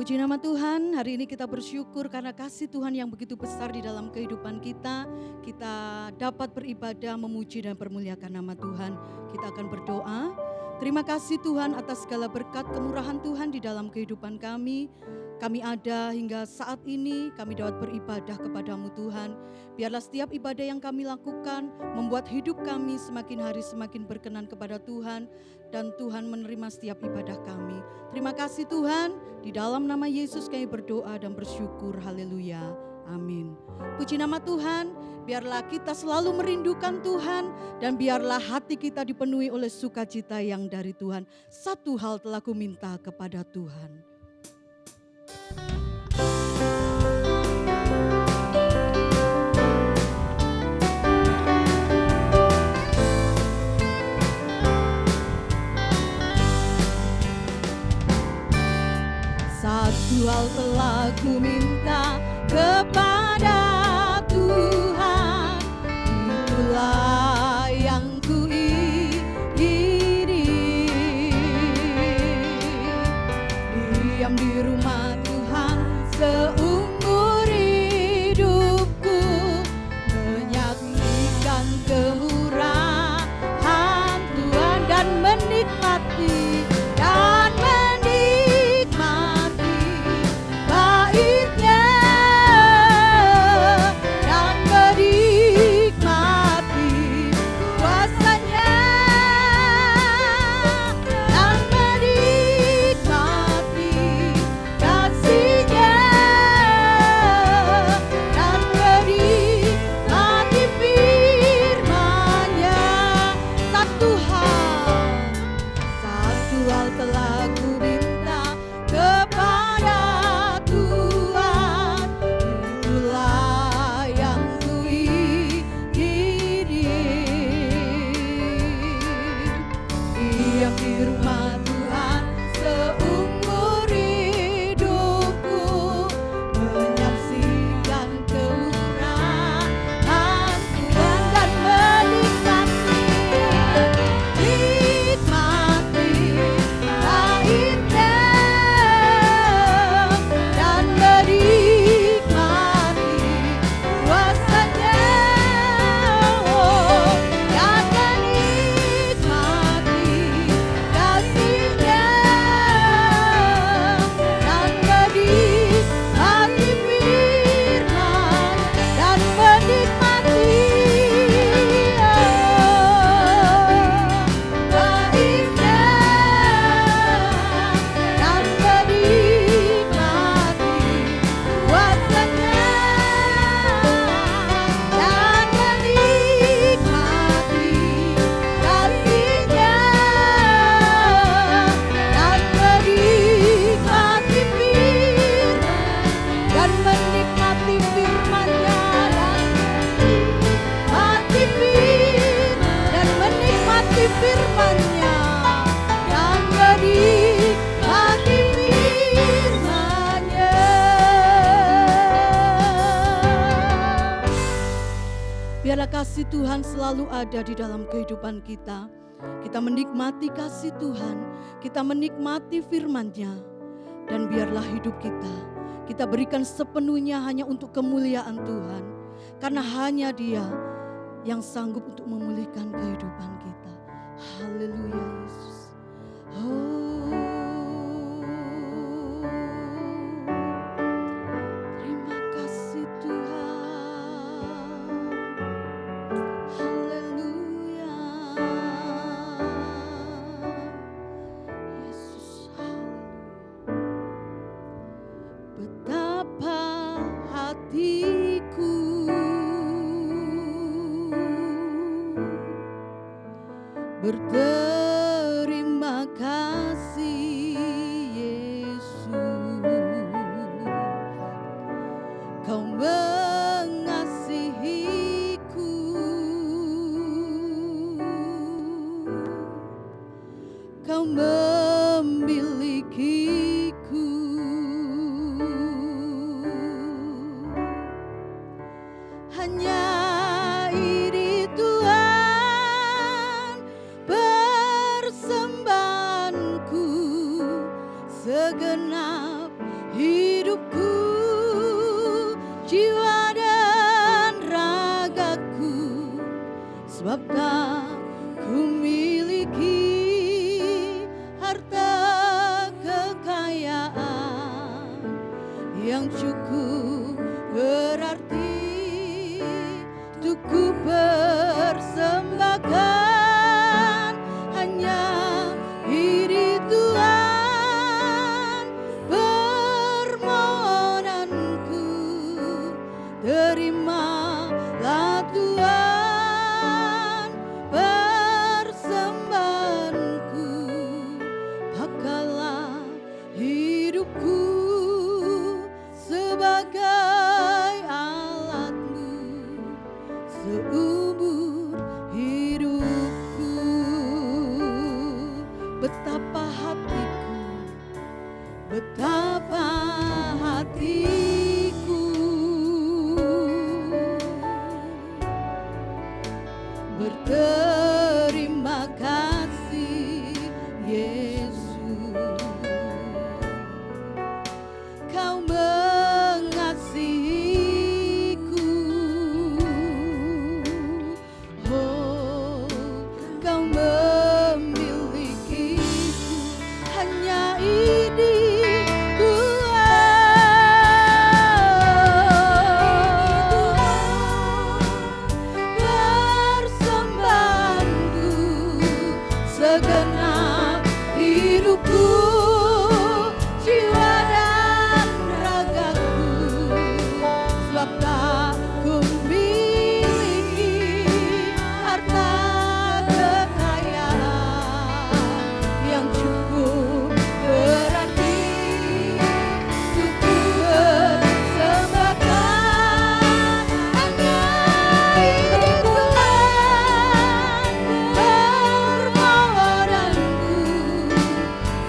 Puji nama Tuhan, hari ini kita bersyukur karena kasih Tuhan yang begitu besar di dalam kehidupan kita. Kita dapat beribadah, memuji dan permuliakan nama Tuhan. Kita akan berdoa. Terima kasih Tuhan atas segala berkat kemurahan Tuhan di dalam kehidupan kami. Kami ada hingga saat ini, kami dapat beribadah kepadamu Tuhan. Biarlah setiap ibadah yang kami lakukan membuat hidup kami semakin hari semakin berkenan kepada Tuhan. Dan Tuhan menerima setiap ibadah kami. Terima kasih Tuhan, di dalam nama Yesus kami berdoa dan bersyukur. Haleluya, amin. Puji nama Tuhan, biarlah kita selalu merindukan Tuhan. Dan biarlah hati kita dipenuhi oleh sukacita yang dari Tuhan. Satu hal telah ku minta kepada Tuhan. Satu hal telah ku minta kepada Tuhan, itulah yang ku ingini. Diam di rumah Tuhan seumur hidupku, menyaksikan kemurahan Tuhan dan menikmati kasih Tuhan selalu ada di dalam kehidupan kita. Kita menikmati kasih Tuhan, kita menikmati firman-Nya. Dan biarlah hidup kita berikan sepenuhnya hanya untuk kemuliaan Tuhan. Karena hanya Dia yang sanggup untuk memulihkan kehidupan kita. Haleluya Yesus. Berterima kasih Yesus, Kau mengasihiku, Kau memilikiku. Hanya ini Tuhan persembahanku, segenap hidupku, jiwa dan ragaku, sebab tak ku miliki harta kekayaan yang cukup berarti untuk ku persembahkan hanya diri Tuhan. Permohonanku terimalah Tuhan, persembahanku pakailah hidupku sebagai alatmu seumur hidupku. Betapa hatiku, betapa hatiku berterima kasih Yesus. Kau mengasihiku, oh kau memilikiku, hanya ini persembahanku segenap hidupku, jiwa dan ragaku, sebab tak ku miliki harta kekayaan yang cukup berarti untuk ku persembahkan hanya ini Tuhan. Permohonanku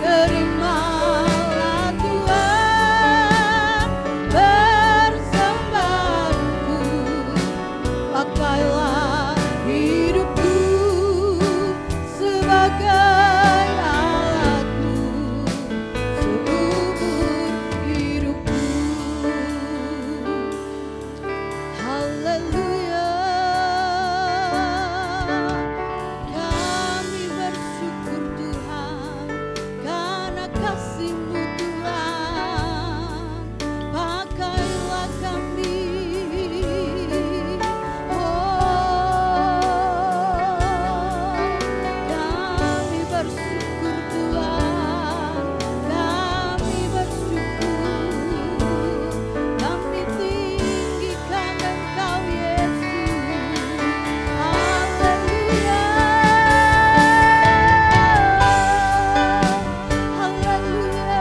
terimalah Tuhan, persembahanku pakailah hidupku sebagai alatmu seumur hidupku. Haleluya, kami bersyukur Tuhan karena kasih-Mu Tuhan. Pakailah kami, kami bersyukur Tuhan, kami bersyukur, kami tinggikan Engkau Yesus. Haleluya, haleluya,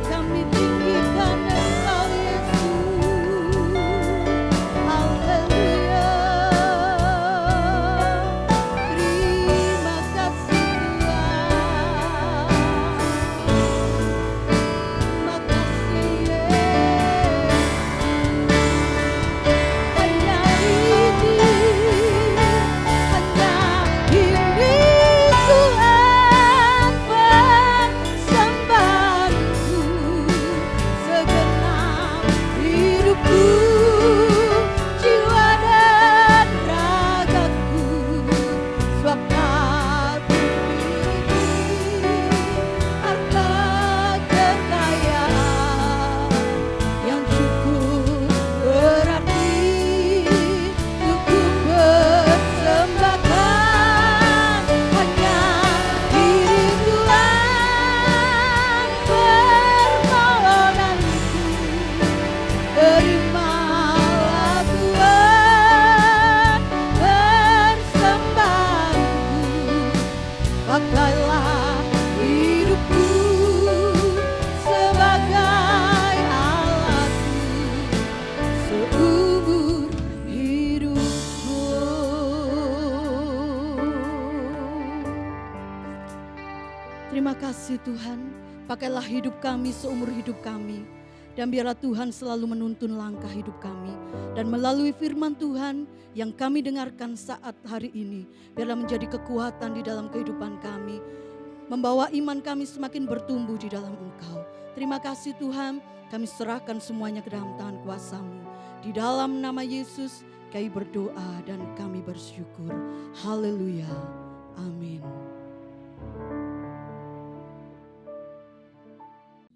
kami tinggikan Engkau Yesus. Haleluya, terima kasih Tuhan, terima kasih Yesus. Hanya ini Tuhan, persembahanku segenap hidupku, jiwa dan ragaku, sebab tak ku miliki harta kekayaan yang cukup berarti untuk ku persembahkan hanya diri Tuhan. Permohonanku terimalah Tuhan, persembahanku pakailah hidupku sebagai alatmu seumur hidupku. Terima kasih Tuhan, pakailah hidup kami seumur hidup kami. Dan biarlah Tuhan selalu menuntun langkah hidup kami. Dan melalui firman Tuhan yang kami dengarkan saat hari ini, biarlah menjadi kekuatan di dalam kehidupan kami. membawa iman kami semakin bertumbuh di dalam Engkau. Terima kasih Tuhan, kami serahkan semuanya ke dalam tangan kuasa-Mu. Di dalam nama Yesus kami berdoa dan kami bersyukur. Haleluya. Amin.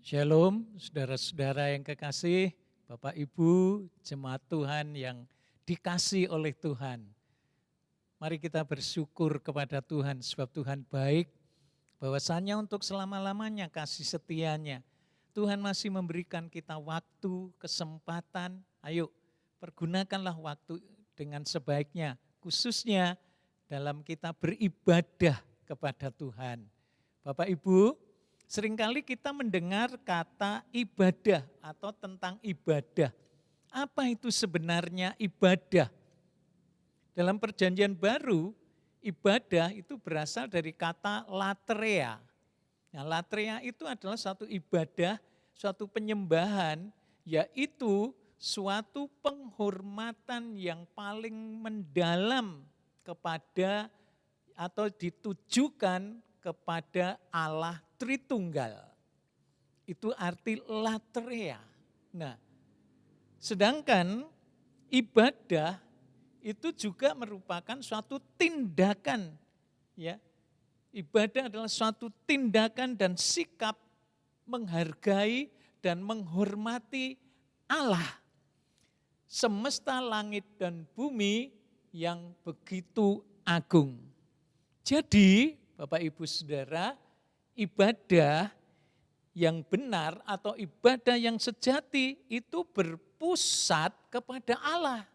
Shalom, saudara-saudara yang kekasih, Bapak Ibu, jemaat Tuhan yang dikasih oleh Tuhan. Mari kita bersyukur kepada Tuhan sebab Tuhan baik, bahwasanya untuk selama-lamanya kasih setianya. Tuhan masih memberikan kita waktu, kesempatan, ayo pergunakanlah waktu dengan sebaiknya, khususnya dalam kita beribadah kepada Tuhan. Bapak Ibu, seringkali kita mendengar kata ibadah atau tentang ibadah. Apa itu sebenarnya ibadah? Dalam Perjanjian Baru, ibadah itu berasal dari kata latreia. Nah, latreia itu adalah suatu ibadah, suatu penyembahan, yaitu suatu penghormatan yang paling mendalam kepada atau ditujukan kepada Allah Tritunggal. Itu arti latreia. Nah, sedangkan ibadah itu juga merupakan suatu tindakan, ya. Ibadah adalah suatu tindakan dan sikap menghargai dan menghormati Allah. Semesta langit dan bumi yang begitu agung. Jadi, Bapak Ibu Saudara, ibadah yang benar atau ibadah yang sejati itu berpusat kepada Allah.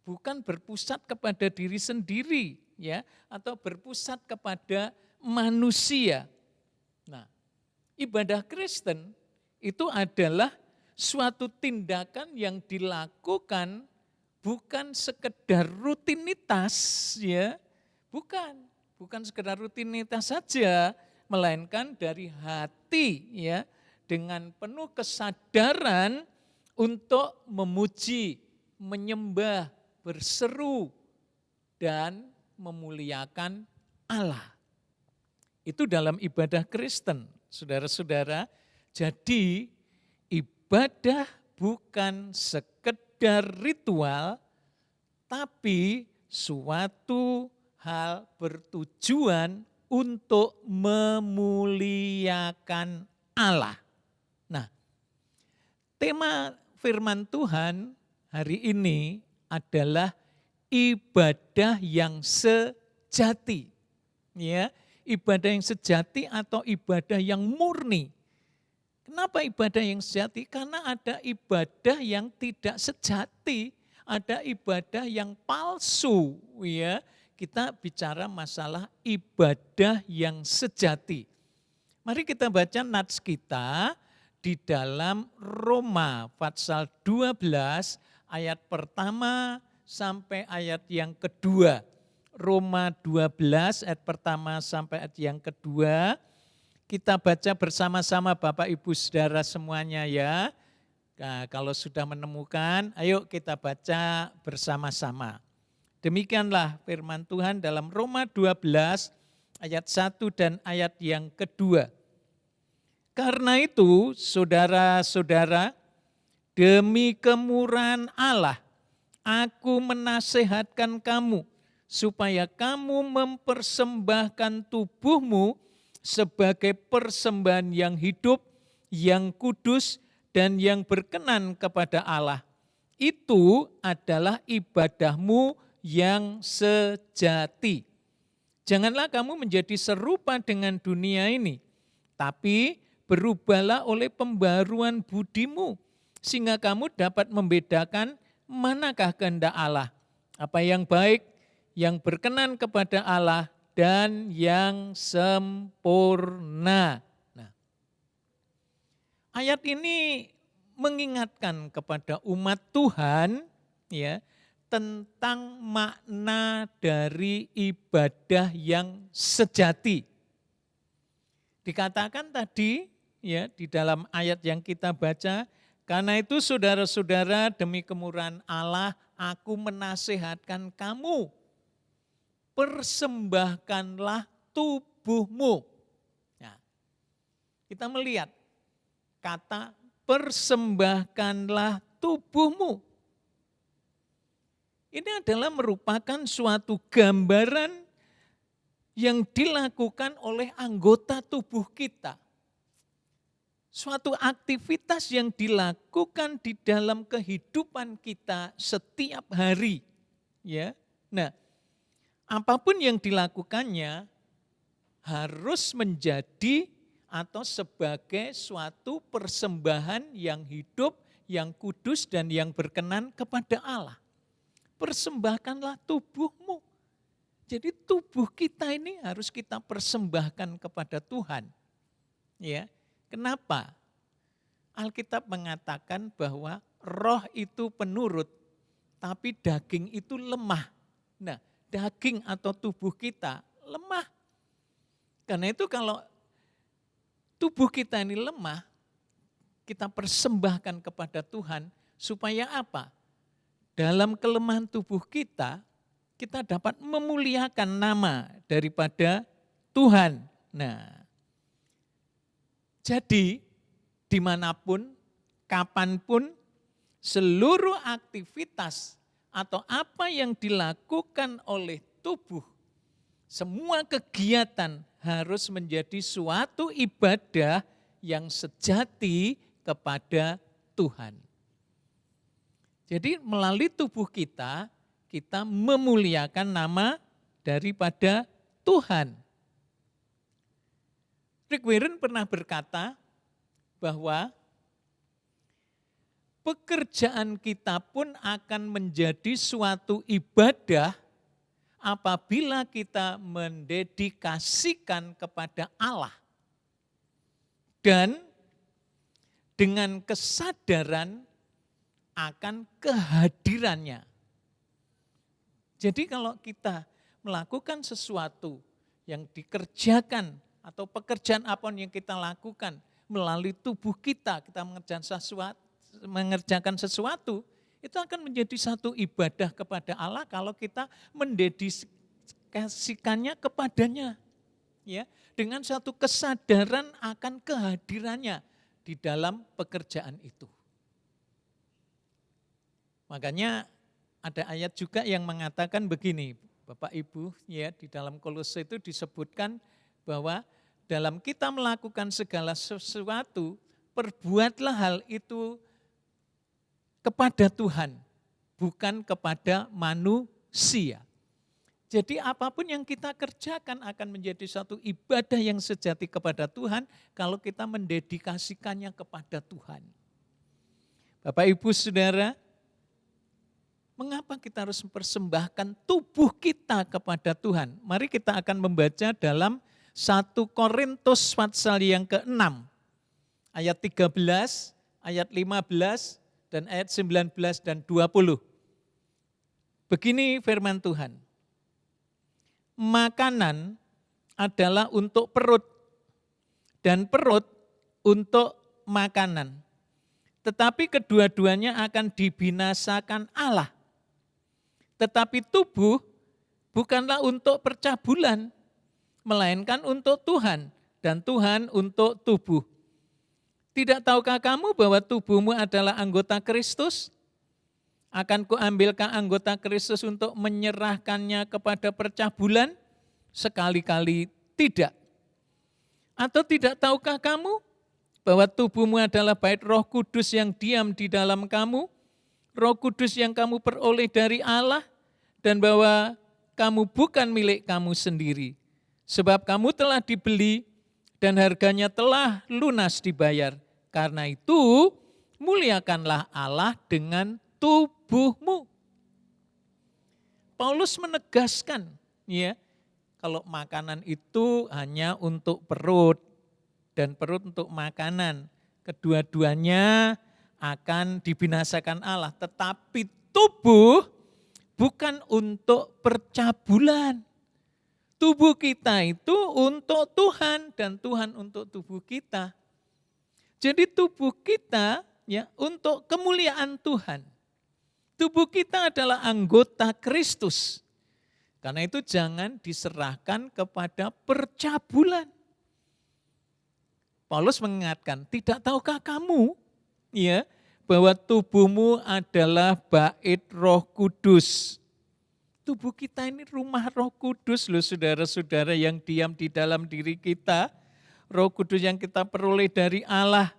Bukan berpusat kepada diri sendiri, ya, atau berpusat kepada manusia. Nah, ibadah Kristen itu adalah suatu tindakan yang dilakukan bukan sekedar rutinitas, ya. Bukan sekedar rutinitas saja, melainkan dari hati, ya, dengan penuh kesadaran untuk memuji, menyembah, berseru, dan memuliakan Allah. Itu dalam ibadah Kristen, saudara-saudara. Jadi ibadah bukan sekedar ritual, tapi suatu hal bertujuan untuk memuliakan Allah. Nah, tema firman Tuhan hari ini adalah ibadah yang sejati. Ya, ibadah yang sejati atau ibadah yang murni. Kenapa ibadah yang sejati? Karena ada ibadah yang tidak sejati, ada ibadah yang palsu, ya. Kita bicara masalah ibadah yang sejati. Mari kita baca nats kita di dalam Roma pasal 12 ayat pertama sampai ayat yang kedua. Roma 12 ayat pertama sampai ayat yang kedua. Kita baca bersama-sama Bapak Ibu Saudara semuanya ya. Nah, kalau sudah menemukan, ayo kita baca bersama-sama. Demikianlah firman Tuhan dalam Roma 12 ayat 1 dan ayat yang kedua. Karena itu saudara-saudara, demi kemurahan Allah, aku menasehatkan kamu supaya kamu mempersembahkan tubuhmu sebagai persembahan yang hidup, yang kudus, dan yang berkenan kepada Allah. Itu adalah ibadahmu yang sejati. Janganlah kamu menjadi serupa dengan dunia ini, tapi berubahlah oleh pembaruan budimu, sehingga kamu dapat membedakan manakah kehendak Allah, apa yang baik, yang berkenan kepada Allah, dan yang sempurna. Nah, ayat ini mengingatkan kepada umat Tuhan, ya, tentang makna dari ibadah yang sejati. Dikatakan tadi, ya, di dalam ayat yang kita baca, karena itu saudara-saudara demi kemurahan Allah, aku menasehatkan kamu, persembahkanlah tubuhmu. Kita melihat kata persembahkanlah tubuhmu. Ini adalah merupakan suatu gambaran yang dilakukan oleh anggota tubuh kita. Suatu aktivitas yang dilakukan di dalam kehidupan kita setiap hari. Ya. Nah, apapun yang dilakukannya harus menjadi atau sebagai suatu persembahan yang hidup, yang kudus dan yang berkenan kepada Allah. Persembahkanlah tubuhmu. Jadi tubuh kita ini harus kita persembahkan kepada Tuhan. Ya. Kenapa? Alkitab mengatakan bahwa roh itu penurut, tapi daging itu lemah. Nah, daging atau tubuh kita lemah. Karena itu kalau tubuh kita ini lemah, kita persembahkan kepada Tuhan, supaya apa? Dalam kelemahan tubuh kita, kita dapat memuliakan nama daripada Tuhan. Nah, jadi dimanapun, kapanpun, seluruh aktivitas atau apa yang dilakukan oleh tubuh, semua kegiatan harus menjadi suatu ibadah yang sejati kepada Tuhan. Jadi melalui tubuh kita, kita memuliakan nama daripada Tuhan. Rick Warren pernah berkata bahwa pekerjaan kita pun akan menjadi suatu ibadah apabila kita mendedikasikan kepada Allah dan dengan kesadaran akan kehadirannya. Jadi kalau kita melakukan sesuatu yang dikerjakan atau pekerjaan apa yang kita lakukan melalui tubuh kita mengerjakan sesuatu, itu akan menjadi satu ibadah kepada Allah kalau kita mendedikasikannya kepadanya. Ya, dengan satu kesadaran akan kehadirannya di dalam pekerjaan itu. Makanya ada ayat juga yang mengatakan begini, Bapak Ibu, ya, di dalam Kolose itu disebutkan bahwa dalam kita melakukan segala sesuatu, perbuatlah hal itu kepada Tuhan, bukan kepada manusia. Jadi apapun yang kita kerjakan akan menjadi satu ibadah yang sejati kepada Tuhan kalau kita mendedikasikannya kepada Tuhan. Bapak Ibu Saudara, mengapa kita harus mempersembahkan tubuh kita kepada Tuhan? Mari kita akan membaca dalam 1 Korintus pasal yang ke-6, ayat 13, ayat 15, dan ayat 19 dan 20. Begini firman Tuhan. Makanan adalah untuk perut dan perut untuk makanan. Tetapi kedua-duanya akan dibinasakan Allah. Tetapi tubuh bukanlah untuk percabulan, melainkan untuk Tuhan dan Tuhan untuk tubuh. Tidak tahukah kamu bahwa tubuhmu adalah anggota Kristus? Akan kuambilkah anggota Kristus untuk menyerahkannya kepada percabulan? Sekali-kali tidak. Atau tidak tahukah kamu bahwa tubuhmu adalah bait Roh Kudus yang diam di dalam kamu? Roh Kudus yang kamu peroleh dari Allah, dan bahwa kamu bukan milik kamu sendiri. Sebab kamu telah dibeli dan harganya telah lunas dibayar. Karena itu, muliakanlah Allah dengan tubuhmu. Paulus menegaskan, ya, kalau makanan itu hanya untuk perut dan perut untuk makanan, kedua-duanya akan dibinasakan Allah. Tetapi tubuh bukan untuk percabulan. Tubuh kita itu untuk Tuhan dan Tuhan untuk tubuh kita. Jadi tubuh kita ya untuk kemuliaan Tuhan. Tubuh kita adalah anggota Kristus. Karena itu jangan diserahkan kepada percabulan. Paulus mengingatkan, tidak tahukah kamu ya bahwa tubuhmu adalah bait Roh Kudus. Tubuh kita ini rumah Roh Kudus loh saudara-saudara yang diam di dalam diri kita. Roh Kudus yang kita peroleh dari Allah.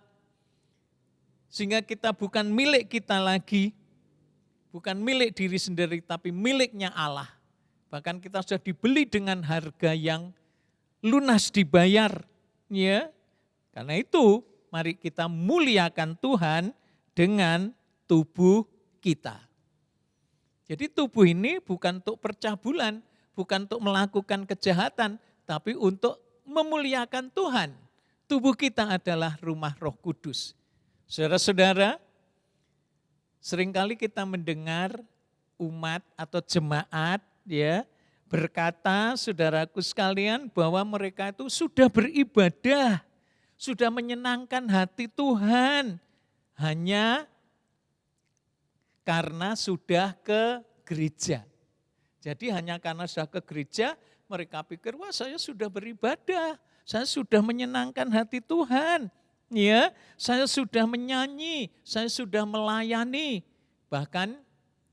Sehingga kita bukan milik kita lagi, bukan milik diri sendiri tapi miliknya Allah. Bahkan kita sudah dibeli dengan harga yang lunas dibayar. Ya. Karena itu mari kita muliakan Tuhan dengan tubuh kita. Jadi tubuh ini bukan untuk pecah bulan, bukan untuk melakukan kejahatan, tapi untuk memuliakan Tuhan. Tubuh kita adalah rumah Roh Kudus. Saudara-saudara, seringkali kita mendengar umat atau jemaat ya berkata, saudaraku sekalian, bahwa mereka itu sudah beribadah, sudah menyenangkan hati Tuhan, hanya karena sudah ke gereja. Jadi hanya karena sudah ke gereja, mereka pikir, wah saya sudah beribadah, saya sudah menyenangkan hati Tuhan, ya, saya sudah menyanyi, saya sudah melayani, bahkan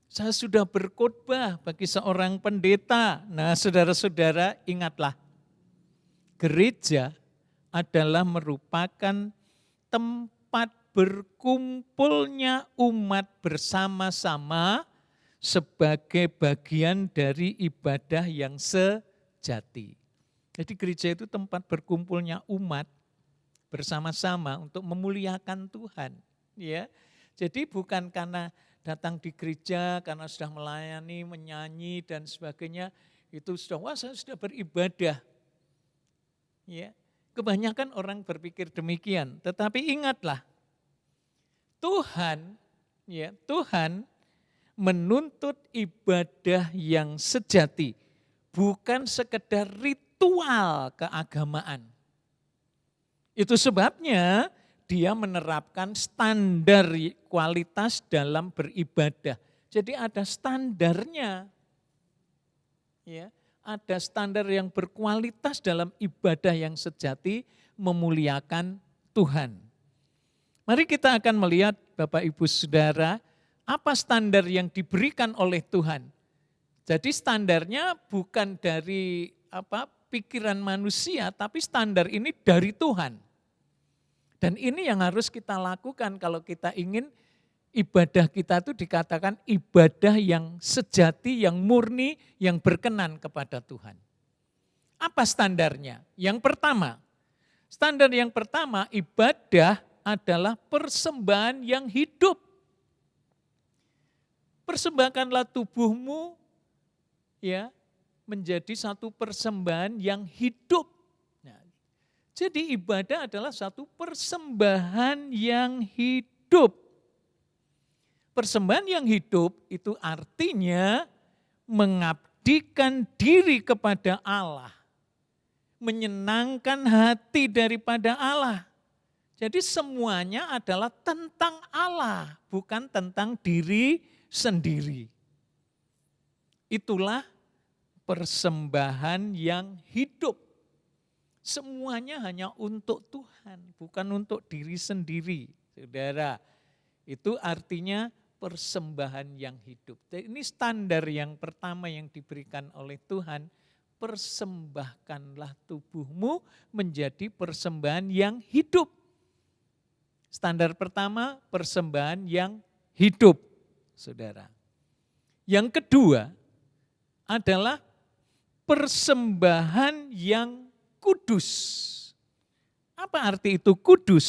saya sudah berkhotbah bagi seorang pendeta. Nah saudara-saudara ingatlah, gereja adalah merupakan tempat berkumpulnya umat bersama-sama sebagai bagian dari ibadah yang sejati. Jadi gereja itu tempat berkumpulnya umat bersama-sama untuk memuliakan Tuhan. Ya, jadi bukan karena datang di gereja, karena sudah melayani, menyanyi dan sebagainya, itu sudah, wah saya sudah beribadah. Ya, kebanyakan orang berpikir demikian, tetapi ingatlah, Tuhan menuntut ibadah yang sejati, bukan sekedar ritual keagamaan. Itu sebabnya dia menerapkan standar kualitas dalam beribadah. Jadi ada standarnya. Ya, ada standar yang berkualitas dalam ibadah yang sejati memuliakan Tuhan. Mari kita akan melihat Bapak Ibu Saudara, apa standar yang diberikan oleh Tuhan. Jadi standarnya bukan dari pikiran manusia, tapi standar ini dari Tuhan. Dan ini yang harus kita lakukan kalau kita ingin ibadah kita itu dikatakan ibadah yang sejati, yang murni, yang berkenan kepada Tuhan. Apa standarnya? Yang pertama, standar yang pertama, ibadah adalah persembahan yang hidup. Persembahkanlah tubuhmu ya menjadi satu persembahan yang hidup. Nah, jadi ibadah adalah satu persembahan yang hidup. Persembahan yang hidup itu artinya mengabdikan diri kepada Allah, menyenangkan hati daripada Allah. Jadi semuanya adalah tentang Allah, bukan tentang diri sendiri. Itulah persembahan yang hidup. Semuanya hanya untuk Tuhan, bukan untuk diri sendiri. Saudara, itu artinya persembahan yang hidup. Jadi ini standar yang pertama yang diberikan oleh Tuhan. Persembahkanlah tubuhmu menjadi persembahan yang hidup. Standar pertama, persembahan yang hidup, saudara. Yang kedua adalah persembahan yang kudus. Apa arti itu kudus?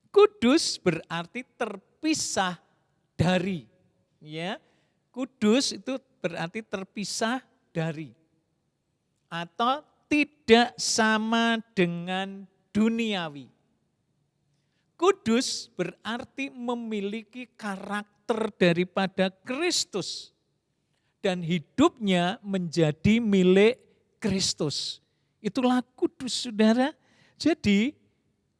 Kudus berarti terpisah dari. Ya, kudus itu berarti terpisah dari. Atau tidak sama dengan duniawi. Kudus berarti memiliki karakter daripada Kristus dan hidupnya menjadi milik Kristus. Itulah kudus, saudara. Jadi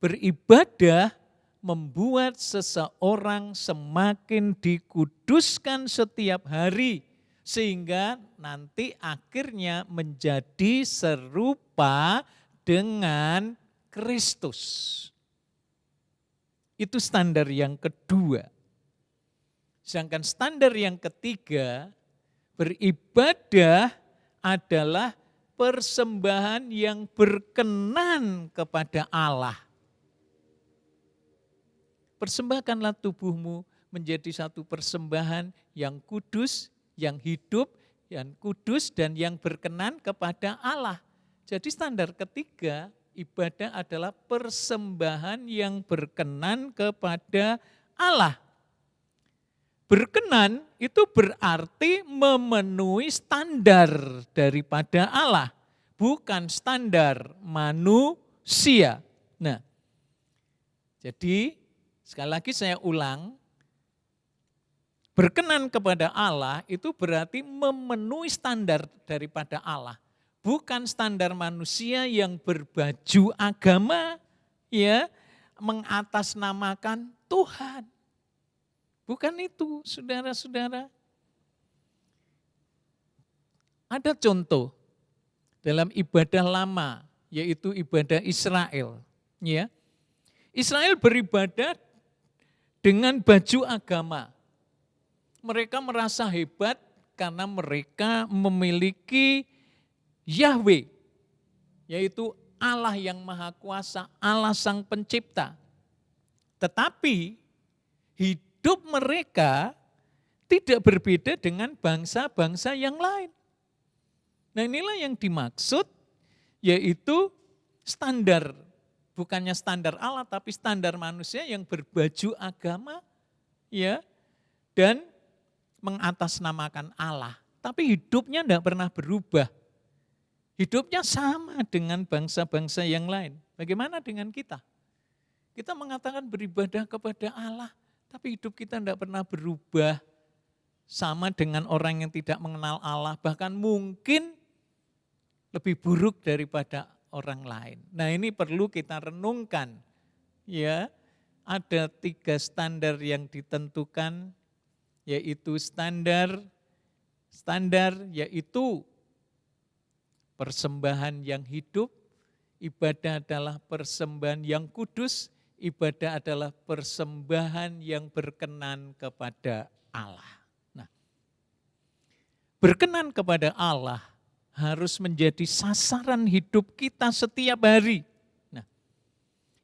beribadah membuat seseorang semakin dikuduskan setiap hari sehingga nanti akhirnya menjadi serupa dengan Kristus. Itu standar yang kedua. Sedangkan standar yang ketiga, beribadah adalah persembahan yang berkenan kepada Allah. Persembahkanlah tubuhmu menjadi satu persembahan yang kudus, yang hidup, yang kudus dan yang berkenan kepada Allah. Jadi standar ketiga, ibadah adalah persembahan yang berkenan kepada Allah. Berkenan itu berarti memenuhi standar daripada Allah, bukan standar manusia. Nah, jadi sekali lagi saya ulang, berkenan kepada Allah itu berarti memenuhi standar daripada Allah, bukan standar manusia yang berbaju agama, ya, mengatasnamakan Tuhan. Bukan itu, saudara-saudara. Ada contoh dalam ibadah lama, yaitu ibadah Israel. Ya, Israel beribadah dengan baju agama. Mereka merasa hebat karena mereka memiliki Yahweh, yaitu Allah yang Maha Kuasa, Allah Sang Pencipta. Tetapi hidup mereka tidak berbeda dengan bangsa-bangsa yang lain. Nah, inilah yang dimaksud, yaitu standar, bukannya standar Allah tapi standar manusia yang berbaju agama, ya, dan mengatasnamakan Allah. Tapi hidupnya tidak pernah berubah. Hidupnya sama dengan bangsa-bangsa yang lain. Bagaimana dengan kita? Kita mengatakan beribadah kepada Allah, tapi hidup kita tidak pernah berubah. Sama dengan orang yang tidak mengenal Allah, bahkan mungkin lebih buruk daripada orang lain. Nah, ini perlu kita renungkan. Ya, ada 3 standar yang ditentukan, yaitu standar yaitu persembahan yang hidup, ibadah adalah persembahan yang kudus, ibadah adalah persembahan yang berkenan kepada Allah. Nah, berkenan kepada Allah harus menjadi sasaran hidup kita setiap hari. Nah,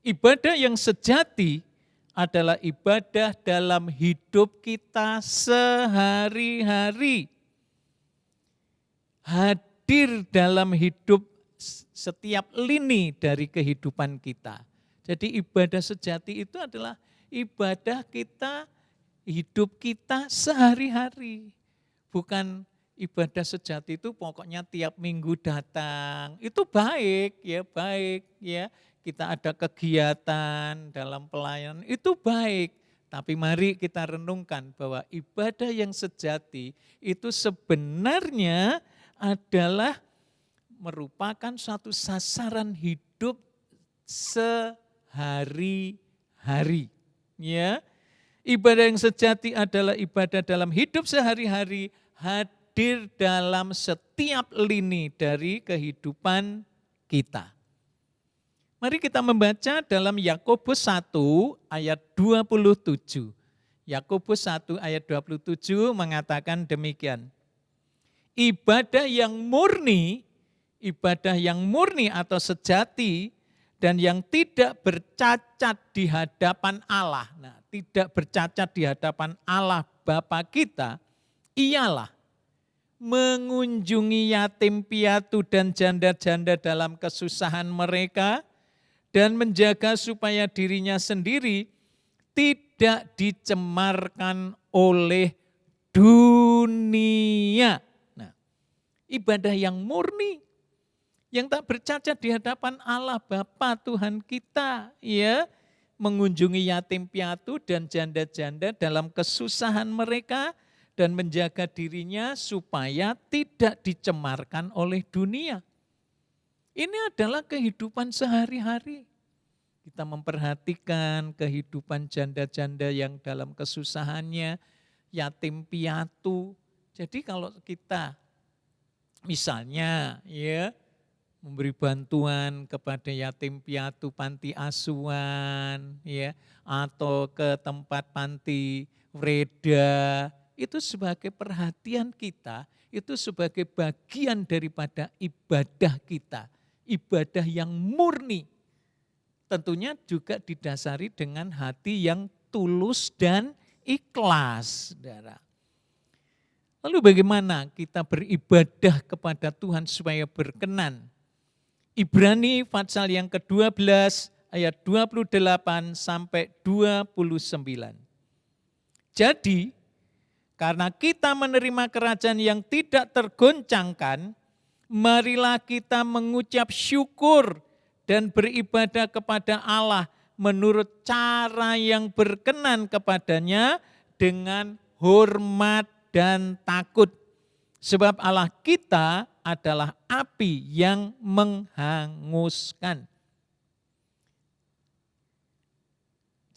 ibadah yang sejati adalah ibadah dalam hidup kita sehari-hari. Hadir dalam hidup setiap lini dari kehidupan kita. Jadi ibadah sejati itu adalah ibadah kita, hidup kita sehari-hari. Bukan ibadah sejati itu pokoknya tiap minggu datang. Itu baik ya. Kita ada kegiatan dalam pelayanan, itu baik. Tapi mari kita renungkan bahwa ibadah yang sejati itu sebenarnya adalah merupakan suatu sasaran hidup sehari-hari. Ya, ibadah yang sejati adalah ibadah dalam hidup sehari-hari, hadir dalam setiap lini dari kehidupan kita. Mari kita membaca dalam Yakobus 1 ayat 27. Yakobus 1 ayat 27 mengatakan demikian. Ibadah yang murni atau sejati dan yang tidak bercacat di hadapan Allah. Nah, tidak bercacat di hadapan Allah Bapa kita ialah mengunjungi yatim piatu dan janda-janda dalam kesusahan mereka dan menjaga supaya dirinya sendiri tidak dicemarkan oleh dunia. Nah, ibadah yang murni, yang tak bercacat di hadapan Allah Bapa Tuhan kita, ya, mengunjungi yatim piatu dan janda-janda dalam kesusahan mereka dan menjaga dirinya supaya tidak dicemarkan oleh dunia. Ini adalah kehidupan sehari-hari. Kita memperhatikan kehidupan janda-janda yang dalam kesusahannya, yatim piatu. Jadi kalau kita misalnya ya memberi bantuan kepada yatim piatu panti asuhan, ya, atau ke tempat panti Reda, itu sebagai perhatian kita, itu sebagai bagian daripada ibadah kita, ibadah yang murni. Tentunya juga didasari dengan hati yang tulus dan ikhlas, saudara. Lalu bagaimana kita beribadah kepada Tuhan supaya berkenan? Ibrani pasal yang ke-12 ayat 28 sampai 29. Jadi, karena kita menerima kerajaan yang tidak tergoncangkan, marilah kita mengucap syukur dan beribadah kepada Allah menurut cara yang berkenan kepadanya dengan hormat dan takut. Sebab Allah kita adalah api yang menghanguskan.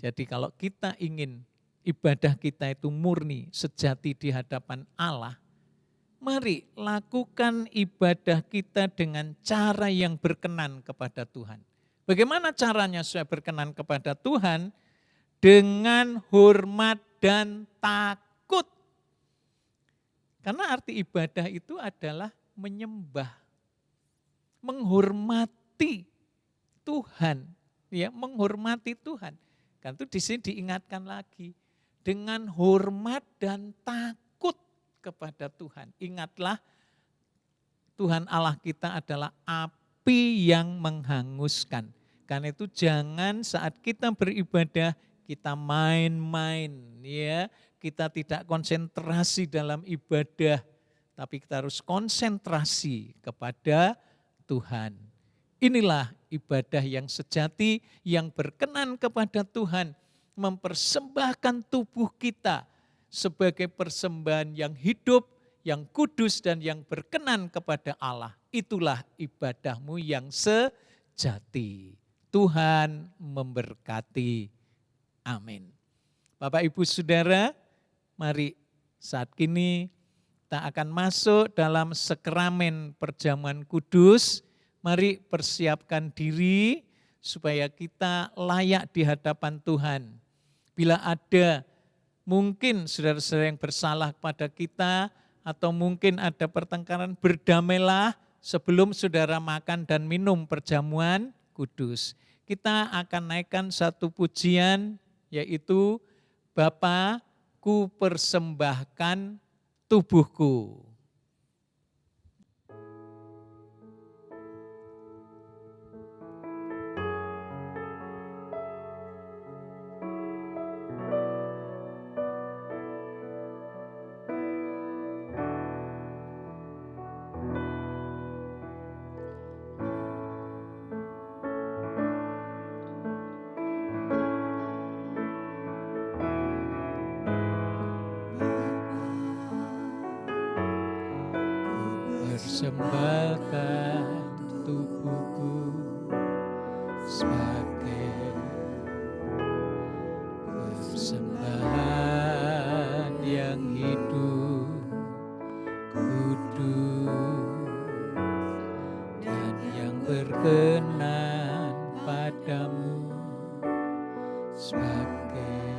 Jadi kalau kita ingin ibadah kita itu murni, sejati di hadapan Allah, mari lakukan ibadah kita dengan cara yang berkenan kepada Tuhan. Bagaimana caranya supaya berkenan kepada Tuhan? Dengan hormat dan takut. Karena arti ibadah itu adalah menyembah, menghormati Tuhan, ya, menghormati Tuhan. Kan itu di sini diingatkan lagi dengan hormat dan takut kepada Tuhan. Ingatlah Tuhan Allah kita adalah api yang menghanguskan. Karena itu jangan saat kita beribadah kita main-main, ya. Kita tidak konsentrasi dalam ibadah, tapi kita harus konsentrasi kepada Tuhan. Inilah ibadah yang sejati, yang berkenan kepada Tuhan, mempersembahkan tubuh kita sebagai persembahan yang hidup, yang kudus dan yang berkenan kepada Allah. Itulah ibadahmu yang sejati. Tuhan memberkati. Amin. Bapak Ibu Saudara, mari saat kini kita akan masuk dalam sakramen perjamuan kudus. Mari persiapkan diri supaya kita layak di hadapan Tuhan. Bila ada mungkin saudara-saudara yang bersalah kepada kita atau mungkin ada pertengkaran, berdamailah sebelum saudara makan dan minum perjamuan kudus. Kita akan naikkan satu pujian, yaitu Bapa, ku persembahkan tubuhku. Persembahkan tubuhku sebagai persembahan yang hidup, kudus dan yang berkenan padamu, sebagai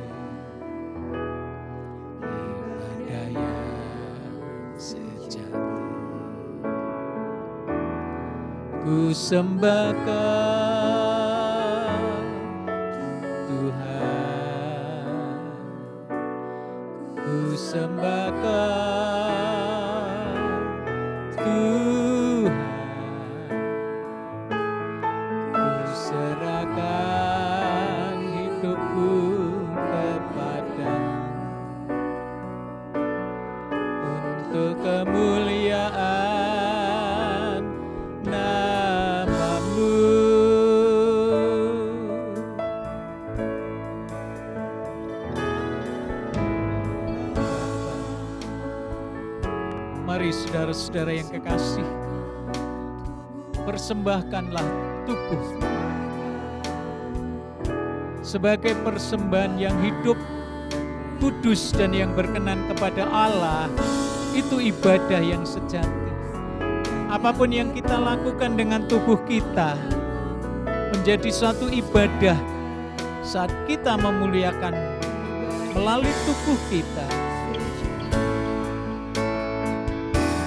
ibadah yang sejati. Ku sembahkan Tuhan, ku sembahkan Tuhan, ku serahkan hidupku kepadamu untuk kemuliaan saudara-saudara yang kekasih, persembahkanlah tubuh sebagai persembahan yang hidup, kudus dan yang berkenan kepada Allah. Itu ibadah yang sejati. apapun yang kita lakukan dengan tubuh kita menjadi suatu ibadah saat kita memuliakan melalui tubuh kita.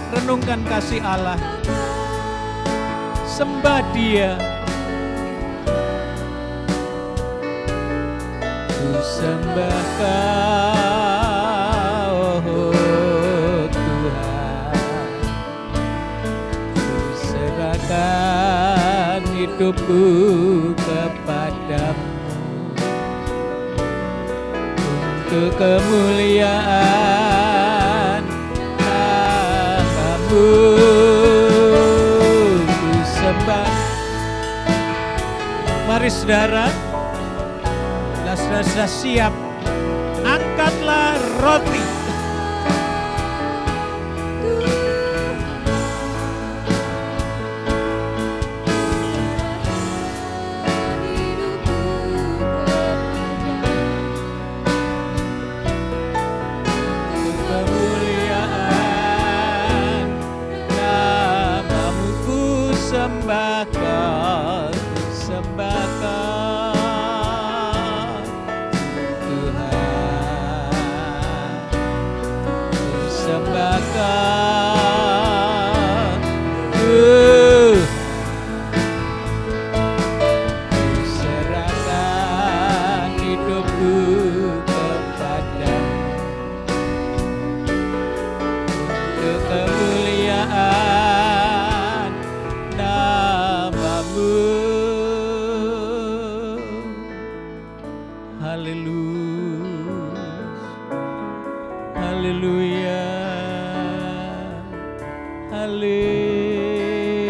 Renungkan kasih Allah, sembah Dia. Ku sembah Kau, oh Tuhan. Ku serahkan hidupku kepadamu untuk kemuliaan Namamu. Ku sembah. Mari saudara, bila saudara sudah siap, angkatlah roti. Kemuliaan Namamu ku sembah Kau, sembah Kau Tuhan, ku sembah Kau Tuhan, ku serahkan hidupku kepadamu untuk kemuliaan Namamu. Haleluya, haleluya,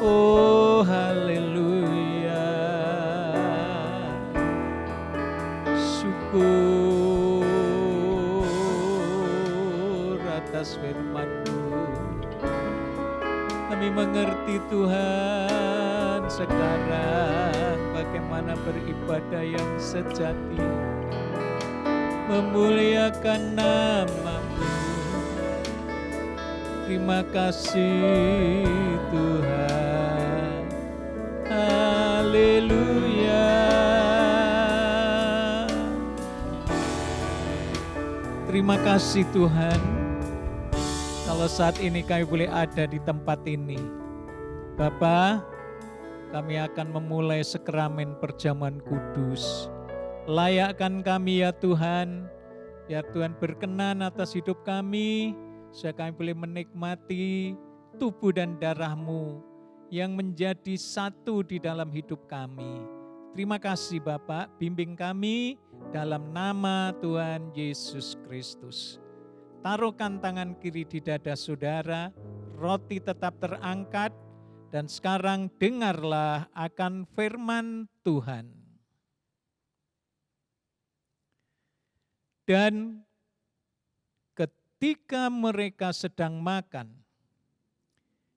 oh haleluya. Syukur atas firman-Mu. Kami mengerti Tuhan sekarang bagaimana beribadah yang sejati, memuliakan Nama-Mu. Terima kasih Tuhan. Haleluya. Terima kasih Tuhan, kalau saat ini kami boleh ada di tempat ini. Bapa, kami akan memulai sakramen perjamuan kudus. Layakkan kami ya Tuhan, biar Tuhan berkenan atas hidup kami, supaya kami boleh menikmati tubuh dan darah-Mu yang menjadi satu di dalam hidup kami. Terima kasih Bapak, bimbing kami dalam nama Tuhan Yesus Kristus. Taruhkan tangan kiri di dada saudara, roti tetap terangkat, dan sekarang dengarlah akan firman Tuhan. Dan ketika mereka sedang makan,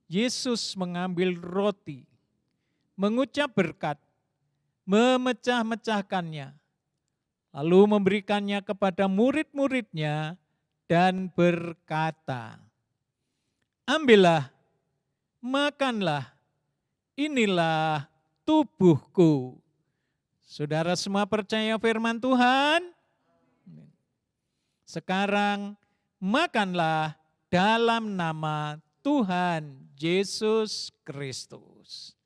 Yesus mengambil roti, mengucap berkat, memecah-mecahkannya, lalu memberikannya kepada murid-muridnya dan berkata, ambillah, makanlah, inilah tubuhku. Saudara semua percaya firman Tuhan? Sekarang makanlah dalam nama Tuhan Yesus Kristus.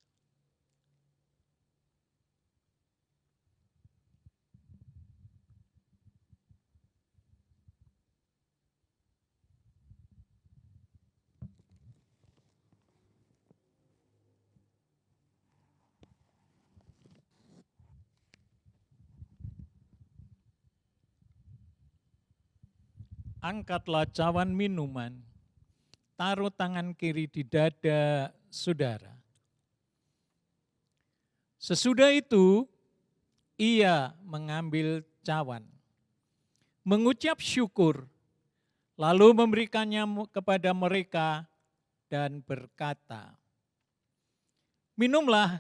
Angkatlah cawan minuman, taruh tangan kiri di dada saudara. Sesudah itu, ia mengambil cawan, mengucap syukur, lalu memberikannya kepada mereka dan berkata, minumlah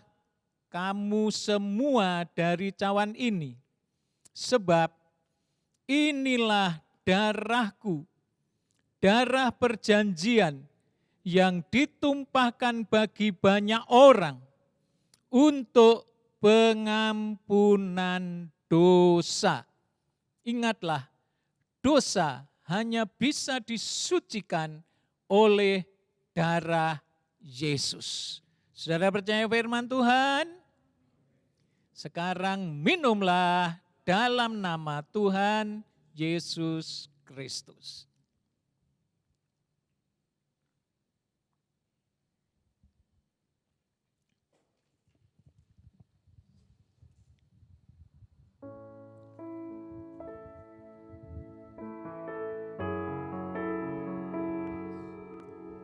kamu semua dari cawan ini, sebab inilah darahku, darah perjanjian yang ditumpahkan bagi banyak orang untuk pengampunan dosa. Ingatlah, dosa hanya bisa disucikan oleh darah Yesus. Saudara percaya firman Tuhan? Sekarang minumlah dalam nama Tuhan Yesus Kristus.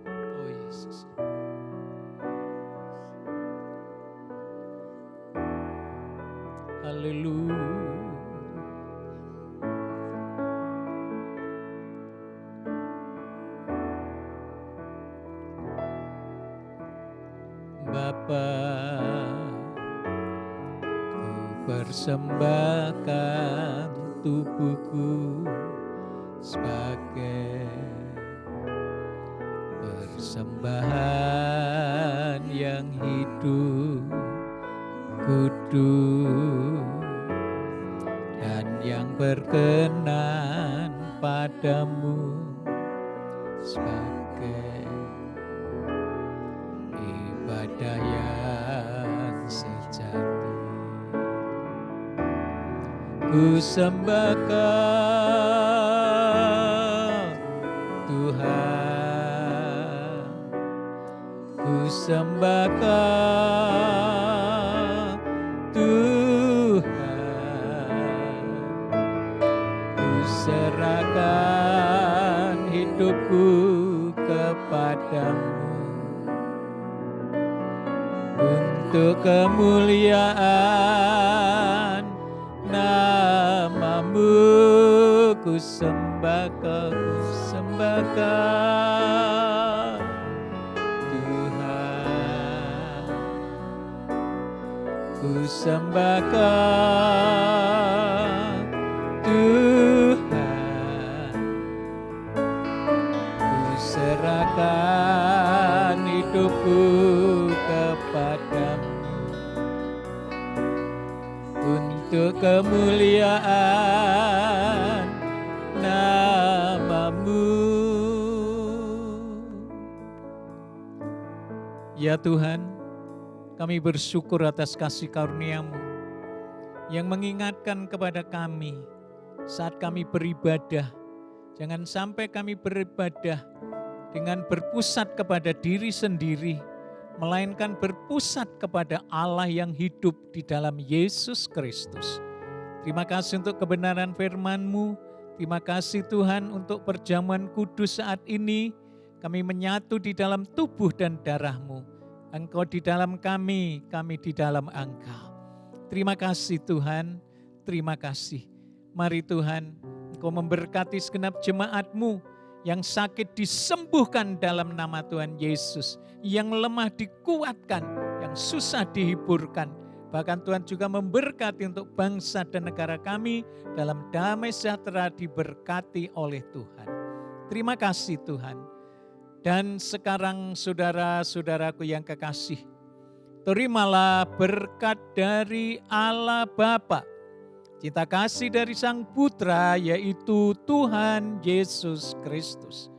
Oh Yesus. Haleluya. Bapa, ku persembahkan tubuhku sebagai persembahan yang hidup, kudus, dan yang berkenan padamu sebagai ibadah yang sejati. Ku sembahkan Tuhan, ku sembahkan Tuhan, ku serahkan hidupku kepadamu untuk kemuliaan namamu. Ku sembahkan Tuhan, ku sembahkan Tuhan, ku serahkan hidupku kepadamu untuk kemuliaan namamu. Ya Tuhan, kami bersyukur atas kasih karunia-Mu yang mengingatkan kepada kami saat kami beribadah. Jangan sampai kami beribadah dengan berpusat kepada diri sendiri, melainkan berpusat kepada Allah yang hidup di dalam Yesus Kristus. Terima kasih untuk kebenaran firman-Mu. Terima kasih Tuhan untuk perjamuan kudus saat ini. Kami menyatu di dalam tubuh dan darah-Mu. Engkau di dalam kami di dalam Engkau. Terima kasih Tuhan, terima kasih. Mari Tuhan, Engkau memberkati segenap jemaat-Mu yang sakit disembuhkan dalam nama Tuhan Yesus, yang lemah dikuatkan, yang susah dihiburkan. Bahkan Tuhan juga memberkati untuk bangsa dan negara kami dalam damai sejahtera diberkati oleh Tuhan. Terima kasih Tuhan. Dan sekarang saudara-saudaraku yang kekasih, terimalah berkat dari Allah Bapa, cinta kasih dari Sang Putra yaitu Tuhan Yesus Kristus,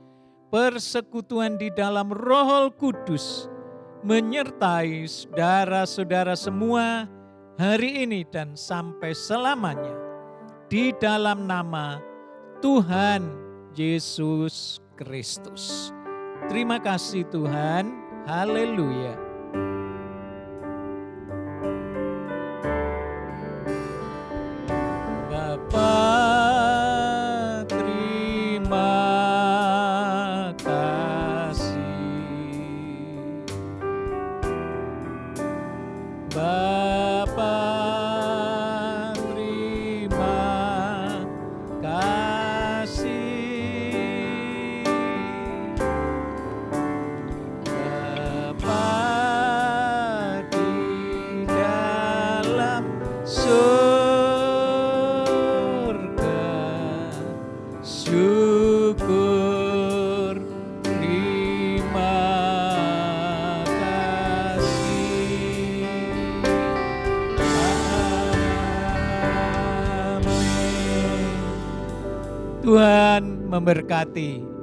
persekutuan di dalam Roh Kudus menyertai saudara-saudara semua hari ini dan sampai selamanya di dalam nama Tuhan Yesus Kristus. Terima kasih Tuhan. Haleluya. Bapa, terima kasih. Bapa, terima kasih. Bapa di dalam surga, syukur Tuhan memberkati.